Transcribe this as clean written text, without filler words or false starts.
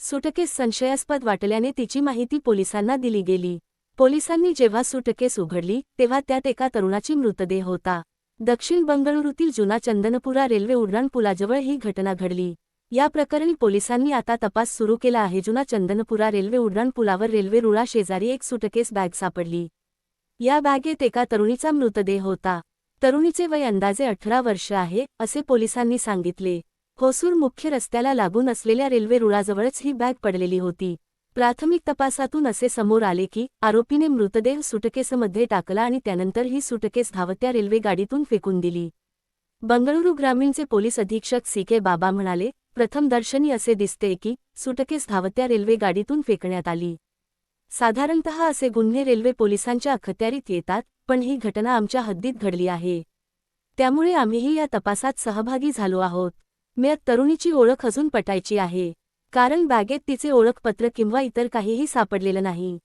Suitcase संशयास्पद वाटल्याने तिची माहिती पोलिसांना दिली गेली। पोलिसांनी जेव्हा सुटकेस उघडली तेव्हा त्यात एका तरुणाची मृतदेह होता। दक्षिण बंगळुरूतील जुना चंदनपुरा रेल्वे उड्डाण पुलाजवळ ही घटना घडली। या प्रकरणी पोलिसांनी आता तपास सुरू केला आहे। जुना चंदनपुरा रेल्वे उड्डाण पुलावर रेल्वे रुळा शेजारी एक सुटकेस बॅग सापडली। या बॅगेत एका तरुणीचा मृतदेह होता। तरुणीचे वय अंदाजे 18 वर्ष आहे, असे पोलिसांनी सांगितले। होसूर मुख्य रस्त्याला लागून असलेल्या रेल्वे रुळाजवळच ही बॅग पडलेली होती। प्राथमिक तपासातून असे समोर आले की आरोपीने मृतदेह सुटकेसमध्ये टाकला आणि त्यानंतर ही सुटकेस धावत्या रेल्वे गाडीतून फेकून दिली। बंगळुरू ग्रामीणचे पोलीस अधीक्षक सी.के. बाबा म्हणाले, प्रथमदर्शनी असे दिसते की सुटकेस धावत्या रेल्वे गाडीतून फेकण्यात आली। साधारणतः असे गुन्हे रेल्वे पोलिसांच्या अखत्यारीत येतात, पण ही घटना आमच्या हद्दीत घडली आहे। त्यामुळे आम्हीही या तपासात सहभागी झालो आहोत। मृत तरुणीची ओळख अजून पटायची आहे, कारण बॅगेत तिचे ओळखपत्र किंवा इतर काहीही सापडलेलं नाही।